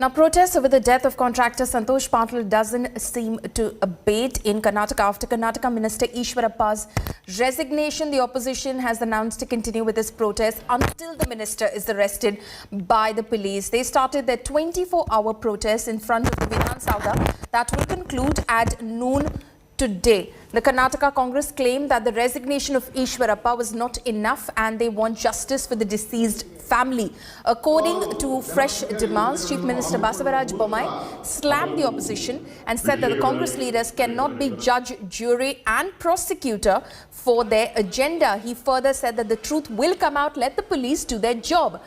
Now, protests over the death of contractor Santosh Patil doesn't seem to abate in Karnataka after Karnataka Minister Eshwarappa's resignation. The opposition has announced to continue with this protest until the minister is arrested by the police. They started their 24-hour protest in front of the Vidhan Sabha that will conclude at noon today. The Karnataka Congress claimed that the resignation of Eshwarappa was not enough and they want justice for the deceased family. According to fresh demands, Chief Minister Basavraj Bommai slammed the opposition and said that the Congress leaders cannot be judge, jury and prosecutor for their agenda. He further said that the truth will come out, let the police do their job.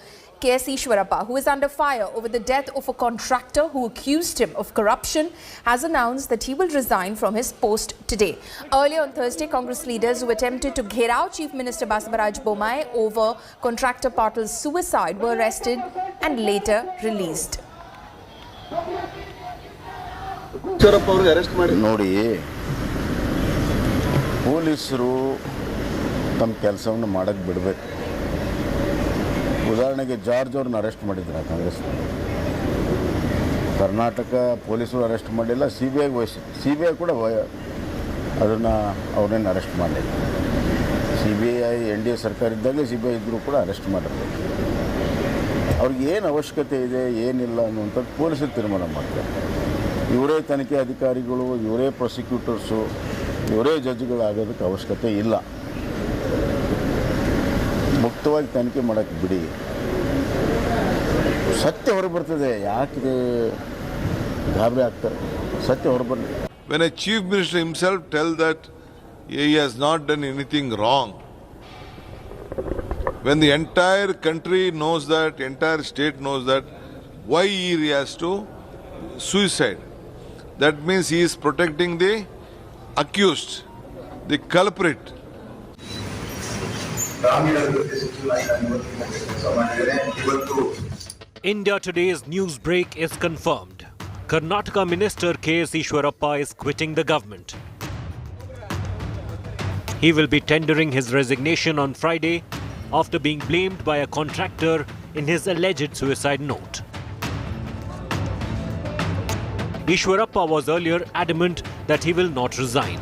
KS Eshwarappa, who is under fire over the death of a contractor who accused him of corruption, has announced that he will resign from his post today. Earlier on Thursday, Congress leaders who attempted to gherav Chief Minister Basavaraj Bommai over contractor Patil's suicide were arrested and later released. ನೋಡಿ ಪೊಲೀಸರು ತಮ್ಮ ಕೆಲಸವನ್ನು ಮಾಡಕ್ಕೆ ಬಿಡಬೇಕು. ಉದಾಹರಣೆಗೆ George ಅವ್ರನ್ನ arrest ಮಾಡಿದ್ರು ಕಾಂಗ್ರೆಸ್. ಕರ್ನಾಟಕ ಪೊಲೀಸರು ಅರೆಸ್ಟ್ ಮಾಡಿಲ್ಲ, CBI ವಹಿಸಿದ್ರು. CBI ಕೂಡ ಅದನ್ನು ಅವ್ರನ್ನೇನು ಅರೆಸ್ಟ್ ಮಾಡಲಿಲ್ಲ. CBI NDA ಸರ್ಕಾರ ಇದ್ದಾಗಲೇ CBI ಇದ್ದರೂ ಕೂಡ ಅರೆಸ್ಟ್ ಮಾಡಿರ್ಬೇಕು. ಅವ್ರಿಗೆ ಏನು ಅವಶ್ಯಕತೆ ಇದೆ ಏನಿಲ್ಲ ಅನ್ನುವಂಥದ್ದು ಪೊಲೀಸರು ತೀರ್ಮಾನ ಮಾಡ್ತಾರೆ. ಇವರೇ ತನಿಖೆ ಅಧಿಕಾರಿಗಳು, ಇವರೇ ಪ್ರಾಸಿಕ್ಯೂಟರ್ಸು, ಇವರೇ ಜಡ್ಜ್ಗಳಾಗೋದಕ್ಕೆ ಅವಶ್ಯಕತೆ ಇಲ್ಲ. ಮುಕ್ತವಾಗಿ ತನಿಖೆ ಮಾಡೋಕ್ಕೆ ಬಿಡಿ. ಸತ್ಯ ಹೊರಬರ್ತದೆ, ಯಾಕೆ ಗಾಬರಿ ಆಗ್ತಾರೆ? ಸತ್ಯ ಹೊರಬರಲಿ. When a chief minister himself tells that he has not done anything wrong, when the entire country knows that, entire state knows that, why he has to suicide? That means he is protecting the accused, the culprit. India Today's news break is confirmed. Karnataka Minister KS Eshwarappa is quitting the government. He will be tendering his resignation on Friday after being blamed by a contractor in his alleged suicide note. Eshwarappa was earlier adamant that he will not resign.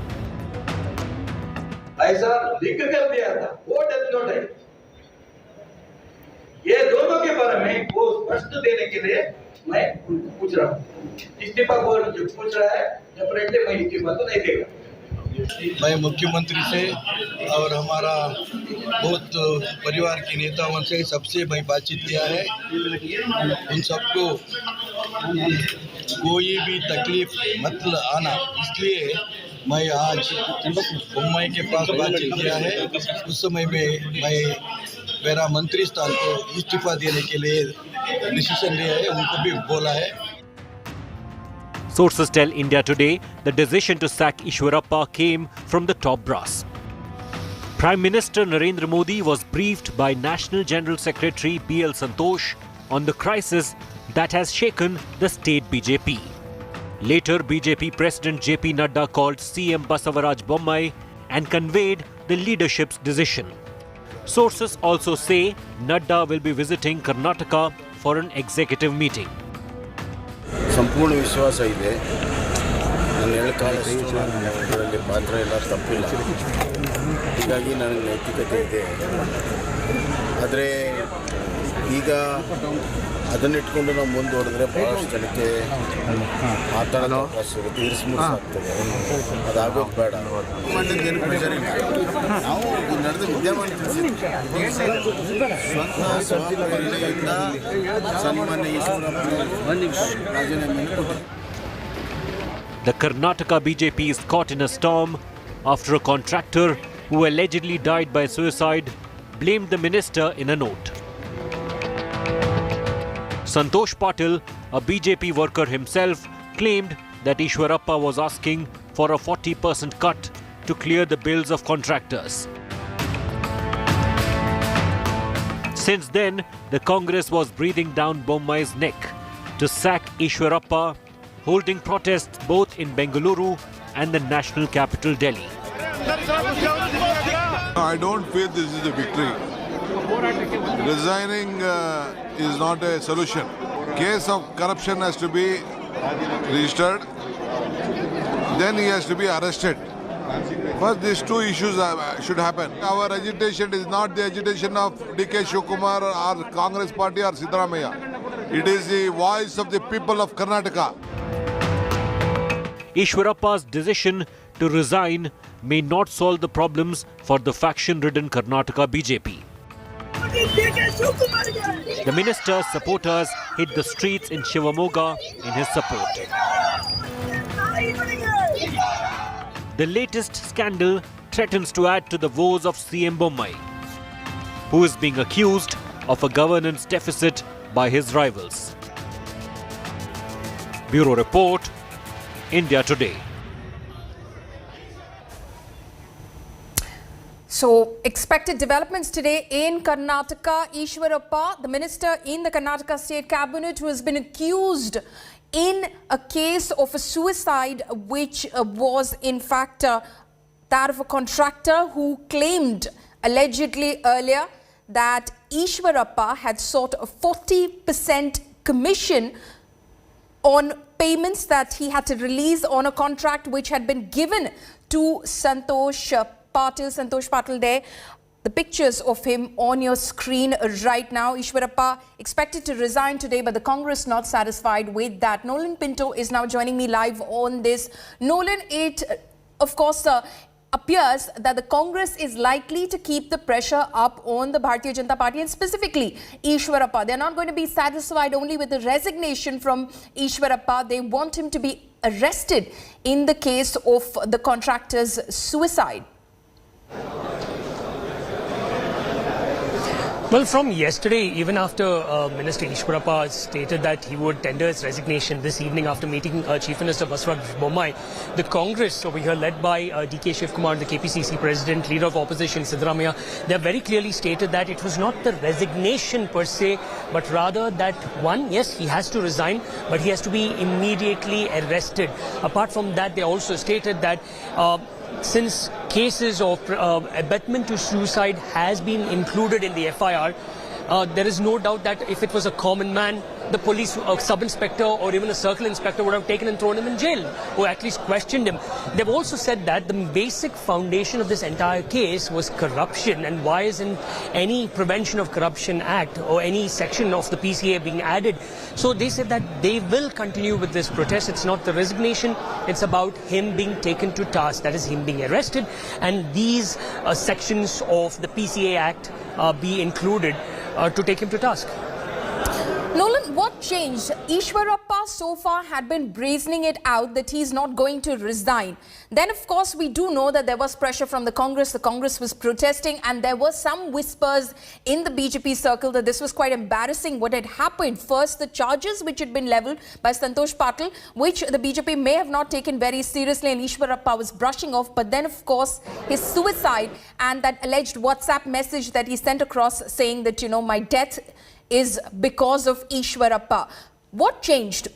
ऐसा लिख कर दिया था, वो does not है। ये दोनों के बारे में वो स्पष्ट देने के लिए मैं पूछ रहा हूँ। इस्तीफा बोर्ड जो पूछ रहा है, डेफिनेटली मैं इस्तीफा तो नहीं देगा। मैं मुख्यमंत्री से और हमारा बहुत परिवार के नेताओं से सबसे मैं बातचीत किया है। उन सबको कोई भी तकलीफ मत आना, इसलिए मैं आज बम्बई के पास बातचीत किया है। उस समय में मैं मेरा मंत्री स्थान को इस्तीफा देने के लिए डिसीजन लिया है, उनको भी बोला है। Sources tell India Today the decision to sack Eshwarappa came from the top brass. Prime Minister Narendra Modi was briefed by National General Secretary BL Santosh on the crisis that has shaken the state BJP. Later, BJP President JP Nadda called CM Basavaraj Bommai and conveyed the leadership's decision. Sources also say Nadda will be visiting Karnataka for an executive meeting. ಸಂಪೂರ್ಣ ವಿಶ್ವಾಸ ಇದೆ. ನಾನು ಹೇಳಕ್ಕಾಗಷ್ಟು ಇದರಲ್ಲಿ ಪಾತ್ರ ಎಲ್ಲ ತಪ್ಪಿಲ್ಲ, ಹೀಗಾಗಿ ನನಗೆ ನೈತಿಕತೆ ಇದೆ. ಆದರೆ ಈಗ ಅದನ್ನಿಟ್ಕೊಂಡು ನಾವು ಮುಂದುವರೆದ್ರೆ ಭಾಳಷ್ಟು ಜನಕ್ಕೆ ಮಾತಾಡೋ ಅವಕಾಶ ಸಿಗುತ್ತೆ, ಇರಿಸ್ಮುರಿಸಾಗ್ತದೆ. ಅದಾಗೋದು ಬೇಡ. ಏನು ಪ್ರೆಷರ್ ಇಲ್ಲ. ನಾವು ನಡೆದ ವಿದ್ಯಮಾನ ತಿಳಿಸಿದ್ವಿ. ಸ್ವಂತ ಸಹಕಾರಿಯಿಂದ ಸನ್ಮಾನ್ಯ ಈಶ್ವರಪ್ಪ ರಾಜೀನಾಮೆಯನ್ನು ಕೊಟ್ಟರು. The Karnataka BJP is caught in a storm after a contractor who allegedly died by suicide blamed the minister in a note. Santosh Patil, a BJP worker himself, claimed that Eshwarappa was asking for a 40% cut to clear the bills of contractors. Since then, the Congress was breathing down Bommai's neck to sack Eshwarappa, holding protests both in Bengaluru and the national capital Delhi. I don't feel this is a victory. Resigning is not a solution. case of corruption has to be registered. Then he has to be arrested. First, these two issues should happen. Our agitation is not the agitation of DK Shivakumar or Congress Party or Siddaramaiah. It is the voice of the people of Karnataka. Eshwarappa's decision to resign may not solve the problems for the faction-ridden Karnataka BJP. The minister's supporters hit the streets in Shivamoga in his support. The latest scandal threatens to add to the woes of CM Bommai, who is being accused of a governance deficit by his rivals. Bureau Report, India Today. So, expected developments today in Karnataka. Eshwarappa, the minister in the Karnataka State Cabinet, who has been accused in a case of a suicide, which was in fact that of a contractor who claimed allegedly earlier that Eshwarappa had sought a 40% commission on payments that he had to release on a contract which had been given to Santosh Patil there. The pictures of him on your screen right now. Eshwarappa expected to resign today, but the Congress not satisfied with that. Nolan Pinto is now joining me live on this. Nolan, it of course appears that the Congress is likely to keep the pressure up on the Bharatiya Janata Party and specifically Eshwarappa. They're not going to be satisfied only with the resignation from Eshwarappa. They want him to be arrested in the case of the contractor's suicide. Well, from yesterday, even after Minister Eshwarappa stated that he would tender his resignation this evening after meeting Chief Minister Basavraj Bommai, the Congress over here led by DK Shivakumar, the KPCC President, Leader of Opposition Siddaramaiah, they have very clearly stated that it was not the resignation per se, but rather that one, yes, he has to resign, but he has to be immediately arrested. Apart from that, they also stated that since cases of abetment to suicide has been included in the FIR, there is no doubt that if it was a common man, the police sub-inspector or even a circle inspector would have taken and thrown him in jail, or at least questioned him. They've also said that the basic foundation of this entire case was corruption, and why isn't any Prevention of Corruption Act or any section of the PCA being added? So they said that they will continue with this protest. It's not the resignation, it's about him being taken to task, that is him being arrested, and these sections of the PCA Act be included to take him to task. Nolan, what changed? Eshwarappa so far had been brazening it out that he's not going to resign. Then, of course, we do know that there was pressure from the Congress. The Congress was protesting, and there were some whispers in the BJP circle that this was quite embarrassing what had happened. First, the charges which had been leveled by Santosh Patil, which the BJP may have not taken very seriously, and Eshwarappa was brushing off. But then, of course, his suicide and that alleged WhatsApp message that he sent across saying that, you know, my death is because of Eshwarappa. What changed?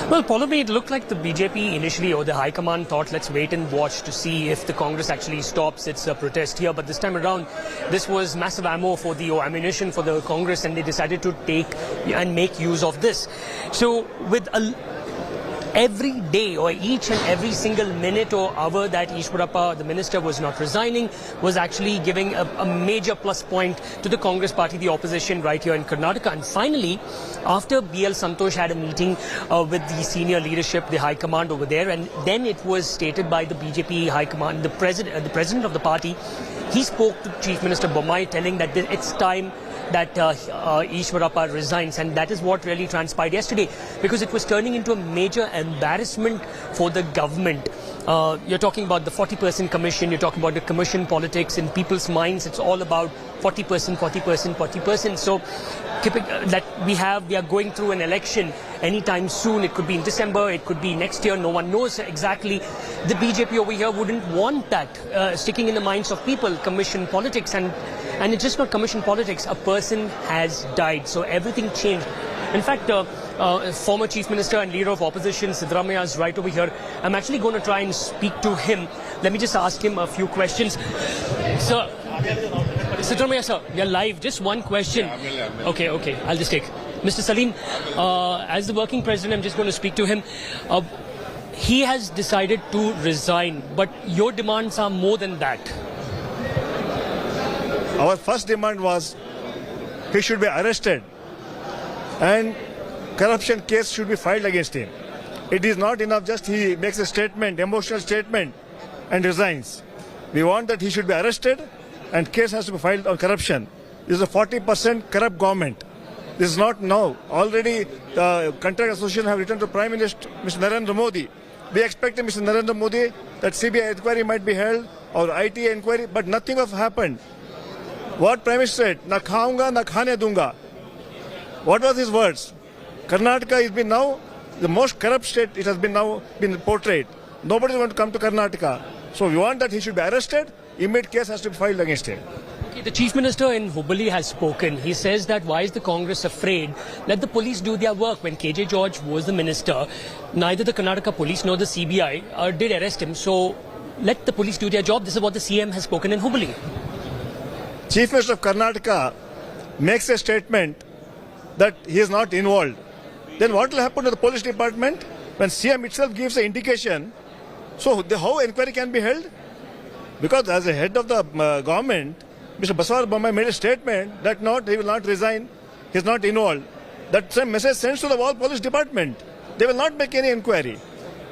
Well, probably it looked like the BJP initially, or the High Command, thought let's wait and watch to see if the Congress actually stops its protest here. But this time around, this was massive ammo for the ammunition for the Congress, and they decided to take and make use of this. So with every day or each and every single minute or hour that Eshwarappa, the minister, was not resigning, was actually giving a major plus point to the Congress party, the opposition right here in Karnataka. And finally, after BL Santosh had a meeting with the senior leadership, the High Command over there, and then it was stated by the BJP High Command, the president of the party, he spoke to Chief Minister Bommai telling that it's time that Eshwarappa resigns, and that is what really transpired yesterday, because it was turning into a major embarrassment for the government. You're talking about the 40% commission, you're talking about the commission politics. In people's minds, it's all about 40%, 40%, 40%. So that we are going through an election anytime soon. It could be in December, it could be next year, no one knows exactly. The BJP over here wouldn't want that sticking in the minds of people, commission politics. And it's just not commission politics. A person has died, so everything changed. In fact, former Chief Minister and Leader of Opposition Siddaramaiah is right over here. I'm actually going to try and speak to him. Let me just ask him a few questions. Sir, Sidramaya sir, we are live. Just one question. Okay, I'll just take. Mr. Salim, as the working president, I'm just going to speak to him. He has decided to resign, but your demands are more than that. Our first demand was he should be arrested and corruption case should be filed against him. It is not enough just he makes a statement, emotional statement and resigns. We want that he should be arrested and case has to be filed on corruption. This is a 40% corrupt government. This is not now. Already the Contract Association have written to Prime Minister Mr. Narendra Modi. We expected Mr. Narendra Modi that CBI inquiry might be held or IT inquiry, but nothing have happened. What Prime Minister said, na khaunga, na khane dunga. What was his words? Karnataka has been now the most corrupt state. It has been now been portrayed. Nobody is going to come to Karnataka. So we want that he should be arrested. Immediate case has to be filed against him. Okay, the Chief Minister in Hubballi has spoken. He says that why is the Congress afraid? Let the police do their work. When KJ George was the minister, neither the Karnataka Police nor the CBI did arrest him. So let the police do their job. This is what the CM has spoken in Hubballi. Chief Minister of Karnataka makes a statement that he is not involved. Then what will happen to the police department when CM itself gives an indication? So how inquiry can be held? Because as a head of the government, Mr. Basavraj Bommai made a statement that he will not resign, he is not involved. That same message sends to the whole police department. They will not make any inquiry.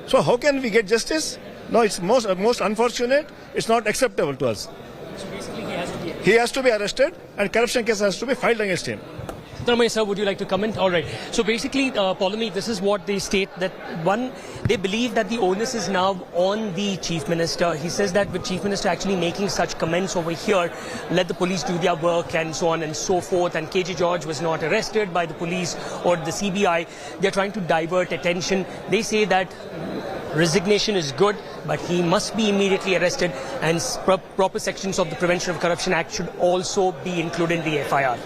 So how can we get justice? No, it's most unfortunate. It's not acceptable to us. So basically he has to be arrested and corruption case has to be filed against him. Sidramaya sir, would you like to comment? All right. So basically, Polami, this is what they state, that one, they believe that the onus is now on the Chief Minister. He says that with Chief Minister actually making such comments over here, let the police do their work and so on and so forth, and KJ George was not arrested by the police or the CBI. They're trying to divert attention. They say that resignation is good, but he must be immediately arrested, and proper sections of the Prevention of Corruption Act should also be included in the FIR.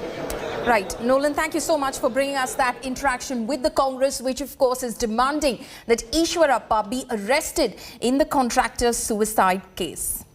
Right. Nolan, thank you so much for bringing us that interaction with the Congress, which of course is demanding that Eshwarappa be arrested in the contractor's suicide case.